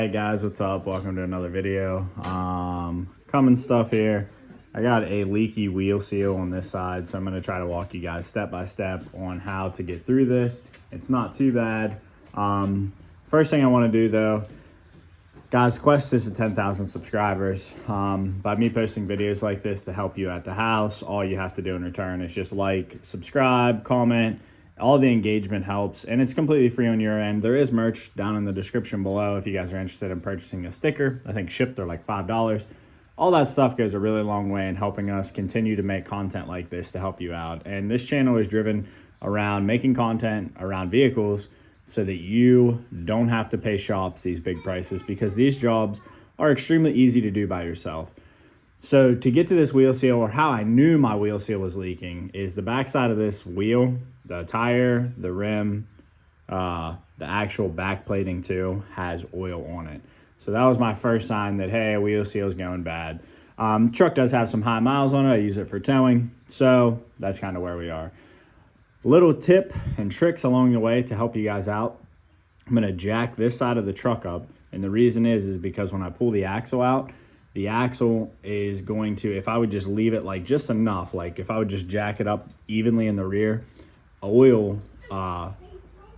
Hey guys, what's up? Welcome to another video. Coming stuff here. I got a leaky wheel seal on this side, so I'm going to try to walk you guys step by step on how to get through this. It's not too bad. First thing I want to do though, guys, quest is to 10,000 subscribers. By me posting videos like this to help you at the house, all you have to do in return is just like, subscribe, comment. All the engagement helps, and it's completely free on your end. There is merch down in the description below if you guys are interested in purchasing a sticker. I think shipped they're like $5. All that stuff goes a really long way in helping us continue to make content like this to help you out. And this channel is driven around making content around vehicles so that you don't have to pay shops these big prices, because these jobs are extremely easy to do by yourself. So to get to this wheel seal, or how I knew my wheel seal was leaking, is the backside of this wheel, the tire, the rim, the actual back plating too, has oil on it. So that was my first sign that, hey, wheel seal is going bad. Truck does have some high miles on it. I use it for towing. So that's kind of where we are. Little tip and tricks along the way to help you guys out. I'm going to jack this side of the truck up. And the reason is because when I pull the axle out, the axle is going to, if I would just leave it like just enough, like if I would just jack it up evenly in the rear, oil,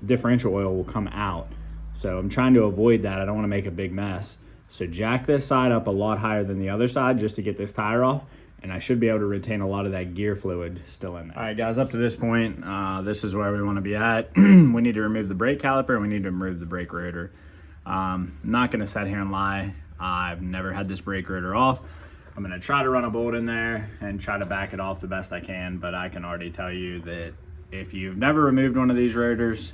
differential oil will come out. So I'm trying to avoid that. I don't want to make a big mess. So jack this side up a lot higher than the other side just to get this tire off, and I should be able to retain a lot of that gear fluid still in there. All right, guys, up to this point, this is where we want to be at. We need to remove the brake caliper, and we need to remove the brake rotor. I'm not going to sit here and lie. I've never had this brake rotor off. I'm going to try to run a bolt in there and try to back it off the best I can, but I can already tell you that if you've never removed one of these rotors,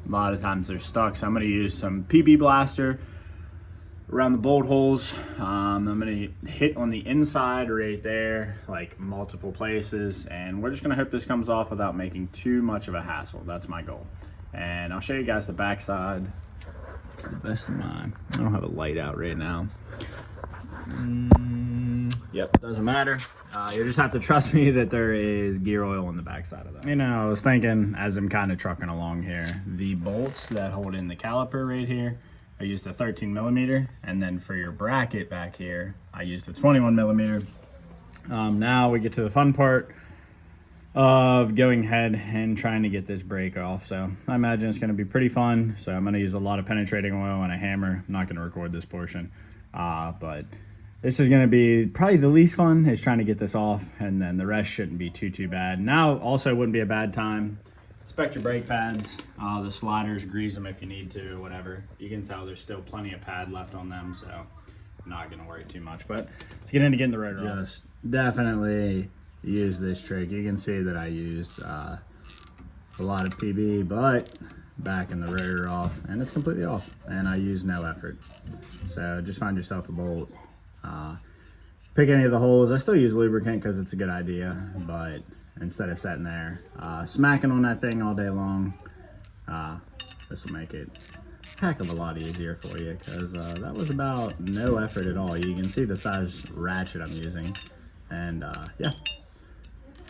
a lot of times they're stuck. So I'm going to use some PB blaster around the bolt holes. I'm going to hit on the inside right there, like multiple places, and we're just going to hope this comes off without making too much of a hassle. That's my goal. And I'll show you guys the backside to the best of mine. I don't have a light out right now. Yep, doesn't matter. You just have to trust me that there is gear oil on the backside of that. You know, I was thinking as I'm kind of trucking along here, the bolts that hold in the caliper right here, I used a 13 millimeter, and then for your bracket back here, I used a 21 millimeter. Now we get to the fun part of going ahead and trying to get this brake off. So I imagine it's going to be pretty fun. So I'm going to use a lot of penetrating oil and a hammer. I'm not going to record this portion, but this is going to be probably the least fun, is trying to get this off, and then the rest shouldn't be too bad. Now also wouldn't be a bad time. Inspect your brake pads, the sliders, grease them if you need to, whatever. You can tell there's still plenty of pad left on them, so I'm not going to worry too much. But let's get into getting the rotor off. Just definitely use this trick. You can see that I used a lot of PB, but backing the rotor off, and it's completely off, and I used no effort. So just find yourself a bolt. Pick any of the holes. I still use lubricant because it's a good idea, but instead of sitting there smacking on that thing all day long, this will make it a heck of a lot easier for you, because that was about no effort at all. You can see the size ratchet I'm using, and yeah,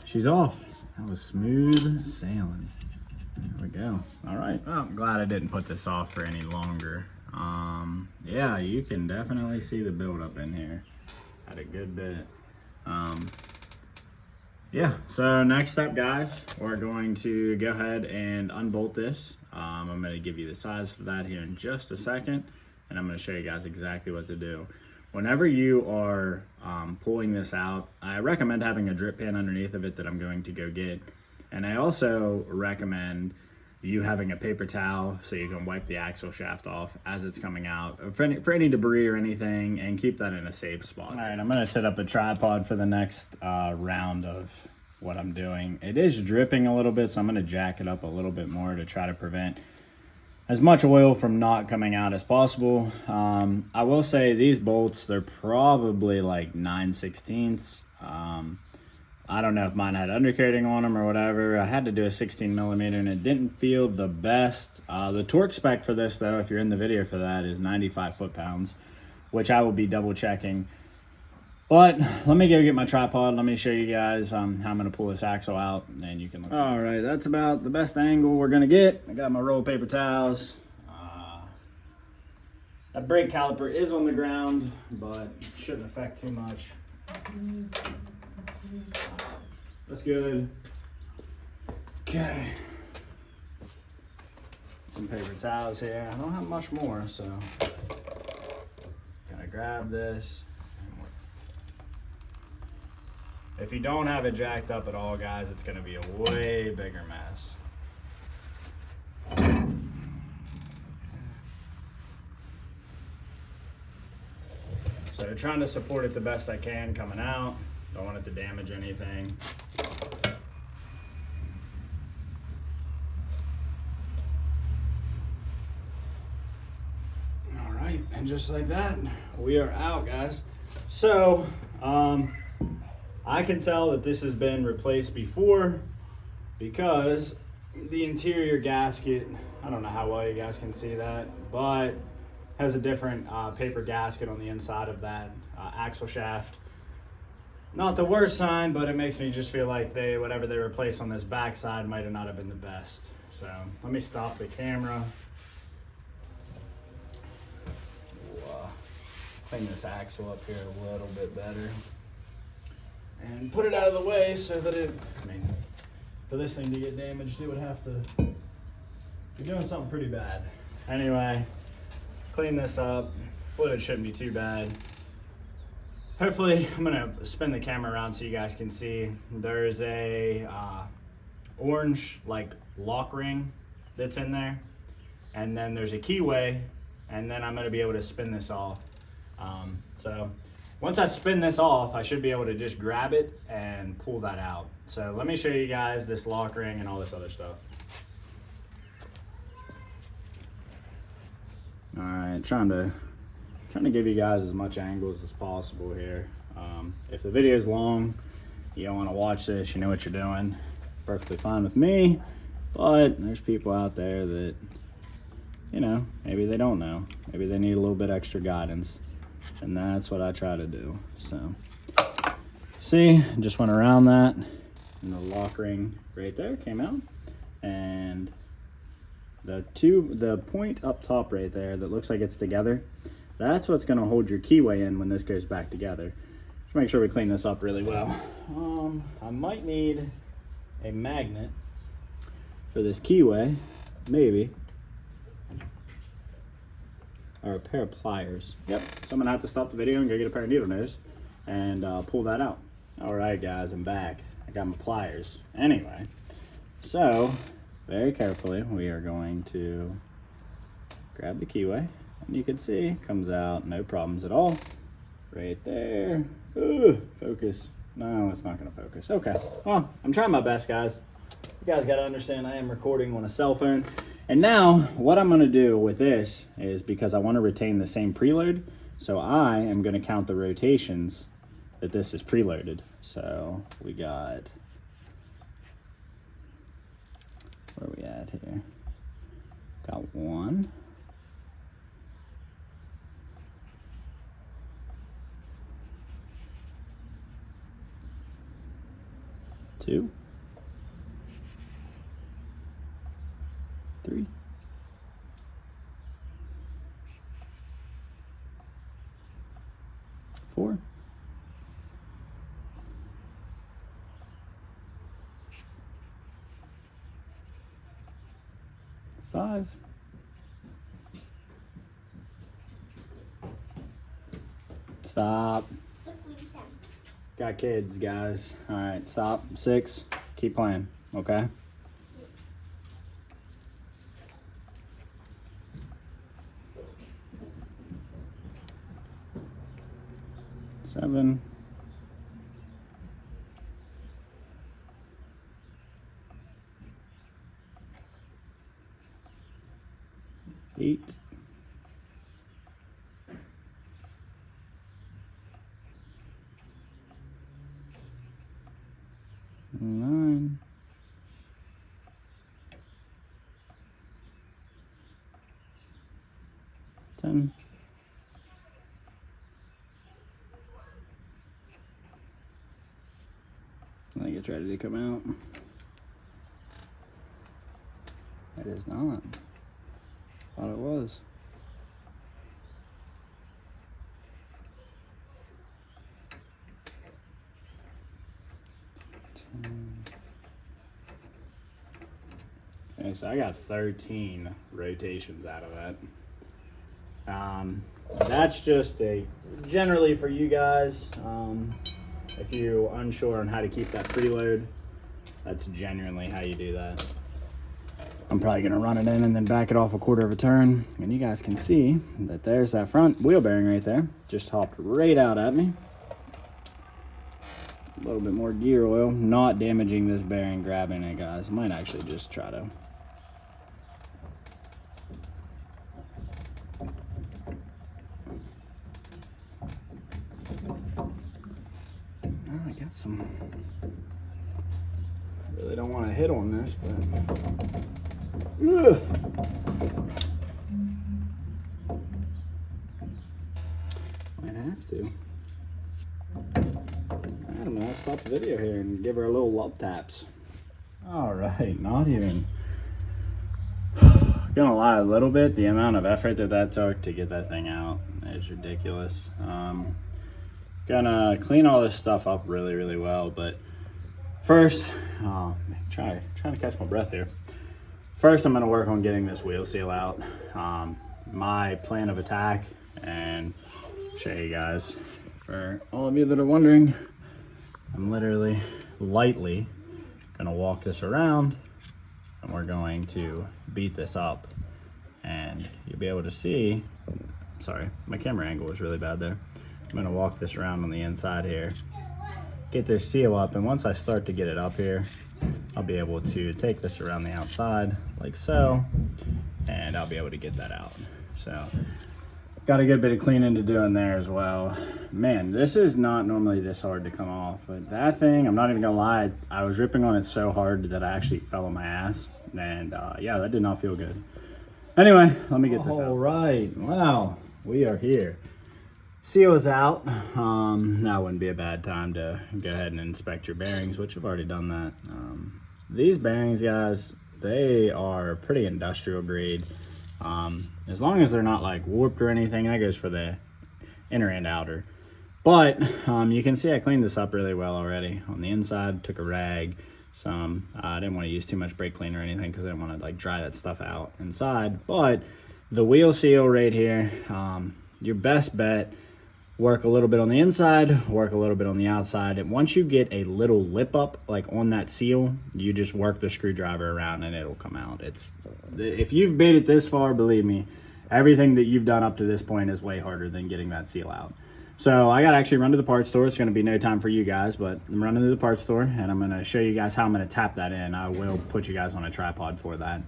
she's off. That was smooth sailing. There we go. All right, well, I'm glad I didn't put this off for any longer. Yeah, you can definitely see the buildup in here. Had a good bit. Yeah, so next up, guys, we're going to go ahead and unbolt this. I'm going to give you the size for that here in just a second, and I'm going to show you guys exactly what to do. Whenever you are pulling this out, I recommend having a drip pan underneath of it that I'm going to go get. And I also recommend you having a paper towel so you can wipe the axle shaft off as it's coming out for any debris or anything, and keep that in a safe spot. All right, I'm gonna set up a tripod for the next round of what I'm doing. It is dripping a little bit, so I'm gonna jack it up a little bit more to try to prevent as much oil from not coming out as possible. I will say these bolts, they're probably like 9/16. I don't know if mine had undercoating on them or whatever. I had to do a 16 millimeter, and it didn't feel the best. The torque spec for this, though, if you're in the video for that, is 95 foot-pounds, which I will be double checking. But let me go get my tripod. Let me show you guys how I'm going to pull this axle out, and you can look. All right, that's about the best angle we're going to get. I got my roll of paper towels. That brake caliper is on the ground, but it shouldn't affect too much. That's good. Okay. Some paper towels here. I don't have much more, so gotta grab this. If you don't have it jacked up at all, guys, it's gonna be a way bigger mess. So trying to support it the best I can coming out. Don't want it to damage anything. All right, and just like that, we are out, guys. So, I can tell that this has been replaced before because the interior gasket, I don't know how well you guys can see that, but has a different paper gasket on the inside of that axle shaft. Not the worst sign, but it makes me just feel like whatever they replaced on this backside might have not have been the best. So let me stop the camera. We'll, clean this axle up here a little bit better and put it out of the way so that for this thing to get damaged, it would have to be doing something pretty bad. Anyway, clean this up. Fluid shouldn't be too bad. Hopefully, I'm gonna spin the camera around so you guys can see. There's a orange like lock ring that's in there, and then there's a keyway, and then I'm gonna be able to spin this off. So once I spin this off, I should be able to just grab it and pull that out. So let me show you guys this lock ring and all this other stuff. All right, trying to give you guys as much angles as possible here. If the video is long, you don't want to watch this, you know what you're doing. Perfectly fine with me, but there's people out there that, you know, maybe they don't know. Maybe they need a little bit extra guidance, and that's what I try to do. So, see, just went around that, and the lock ring right there came out, and the point up top right there that looks like it's together, that's what's going to hold your keyway in when this goes back together. Just make sure we clean this up really well. I might need a magnet for this keyway, maybe, or a pair of pliers. Yep, so I'm going to have to stop the video and go get a pair of needle nose and pull that out. All right, guys, I'm back. I got my pliers. Anyway, so very carefully, we are going to grab the keyway, and you can see it comes out no problems at all. Right there. Ooh, focus. No, it's not gonna focus. Okay, well, I'm trying my best, guys. You guys gotta understand I am recording on a cell phone. And now, what I'm gonna do with this is, because I wanna retain the same preload, so I am gonna count the rotations that this is preloaded. So we got, where are we at here? Got 1, 2, 3, 4, 5, 6. Stop. Got kids, guys. All right, stop. 6. Keep playing, okay? 7. 8. 9. 10. I think it's ready to come out. It is not. Thought it was. Okay, so I got 13 rotations out of that. That's just generally for you guys, if you're unsure on how to keep that preload, that's genuinely how you do that. I'm probably gonna run it in and then back it off a quarter of a turn, and you guys can see that there's that front wheel bearing right there. Just hopped right out at me. A little bit more gear oil, not damaging this bearing, grabbing it, guys. Might actually just try to. Oh, I got some. Really don't want to hit on this, but. Ugh. Might have to. I don't know, let's stop the video here and give her a little love taps. All right, not even. Gonna lie a little bit, the amount of effort that took to get that thing out is ridiculous. Gonna clean all this stuff up really, really well, but first, trying to catch my breath here. First, I'm gonna work on getting this wheel seal out. My plan of attack, and show you guys, for all of you that are wondering, I'm literally lightly gonna walk this around and we're going to beat this up, and you'll be able to see, sorry, my camera angle was really bad there. I'm gonna walk this around on the inside here, get this seal up, and once I start to get it up here, I'll be able to take this around the outside like so, and I'll be able to get that out. So got a good bit of cleaning to do in there as well. Man, this is not normally this hard to come off, but that thing, I'm not even gonna lie, I was ripping on it so hard that I actually fell on my ass, and yeah, that did not feel good. Anyway, let me get this out. All right, wow, we are here. Seal is out. Now wouldn't be a bad time to go ahead and inspect your bearings, which I've already done that. These bearings, guys, they are pretty industrial grade. As long as they're not like warped or anything, that goes for the inner and outer. But you can see I cleaned this up really well already. On the inside, took a rag, some. I didn't want to use too much brake cleaner or anything because I didn't want to like dry that stuff out inside. But the wheel seal right here, your best bet, work a little bit on the inside, work a little bit on the outside. And once you get a little lip up like on that seal, you just work the screwdriver around and it'll come out. If you've made it this far, believe me, everything that you've done up to this point is way harder than getting that seal out. So I got to actually run to the parts store. It's going to be no time for you guys, but I'm running to the parts store and I'm going to show you guys how I'm going to tap that in. I will put you guys on a tripod for that.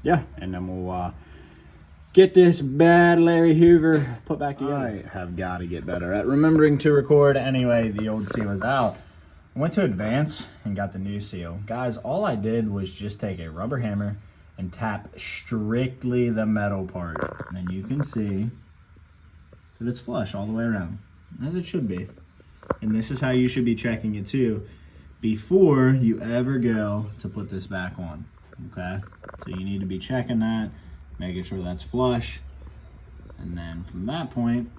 Yeah, and then we'll get this bad Larry Hoover put back together. I have got to get better at remembering to record. Anyway, the old seal is out. I went to Advance and got the new seal. Guys, all I did was just take a rubber hammer and tap strictly the metal part. And you can see that it's flush all the way around, as it should be. And this is how you should be checking it too before you ever go to put this back on, okay? So you need to be checking that, making sure that's flush. And then from that point,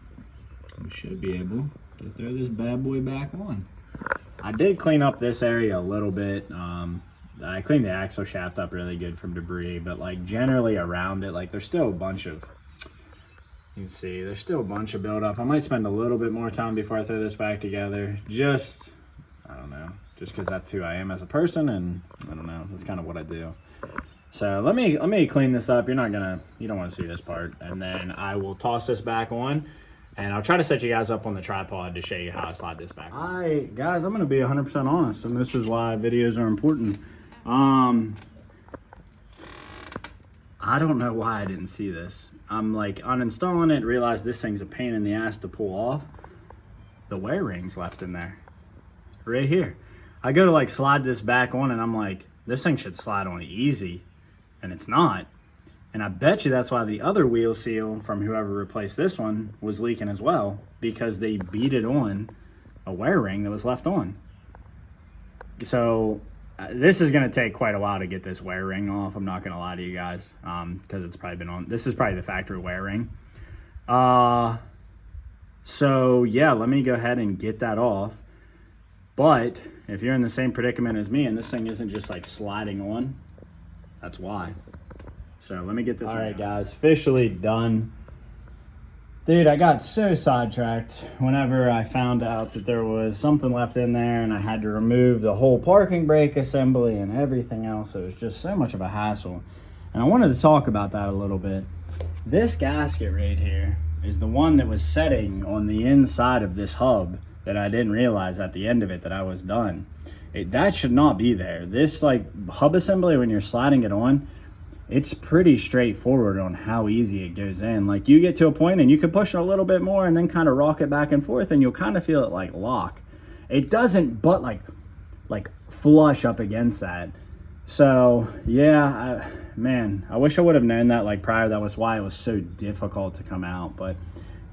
we should be able to throw this bad boy back on. I did clean up this area a little bit. I cleaned the axle shaft up really good from debris, but like generally around it, like there's still a bunch of, you can see, there's still a bunch of buildup. I might spend a little bit more time before I throw this back together. Just, I don't know, just because that's who I am as a person, and I don't know, that's kind of what I do. So let me clean this up. You don't want to see this part. And then I will toss this back on, and I'll try to set you guys up on the tripod to show you how I slide this back on. Guys, I'm going to be 100% honest, and this is why videos are important. I don't know why I didn't see this. I'm like uninstalling it, realized this thing's a pain in the ass to pull off. The wear ring's left in there, right here. I go to like slide this back on, and I'm like, this thing should slide on easy, and it's not. And I bet you that's why the other wheel seal from whoever replaced this one was leaking as well, because they beat it on a wear ring that was left on. So this is going to take quite a while to get this wear ring off. I'm not going to lie to you guys, because it's probably been on. This is probably the factory wear ring. So yeah, let me go ahead and get that off. But if you're in the same predicament as me and this thing isn't just like sliding on, that's why. So let me get this. All right, guys, officially done. Dude, I got so sidetracked whenever I found out that there was something left in there and I had to remove the whole parking brake assembly and everything else. It was just so much of a hassle. And I wanted to talk about that a little bit. This gasket right here is the one that was setting on the inside of this hub that I didn't realize at the end of it that I was done. That should not be there. This like hub assembly, when you're sliding it on, it's pretty straightforward on how easy it goes in. Like you get to a point and you can push it a little bit more and then kind of rock it back and forth and you'll kind of feel it like lock. It doesn't but like flush up against that. So yeah, man, I wish I would have known that like prior. That was why it was so difficult to come out. But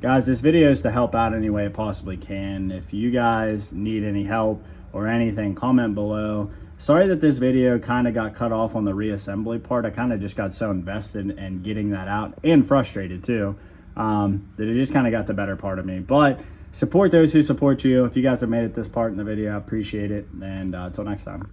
guys, this video is to help out any way it possibly can. If you guys need any help or anything, comment below. Sorry that this video kind of got cut off on the reassembly part. I kind of just got so invested in getting that out and frustrated too, that it just kind of got the better part of me. But support those who support you. If you guys have made it this part in the video, I appreciate it. And until next time.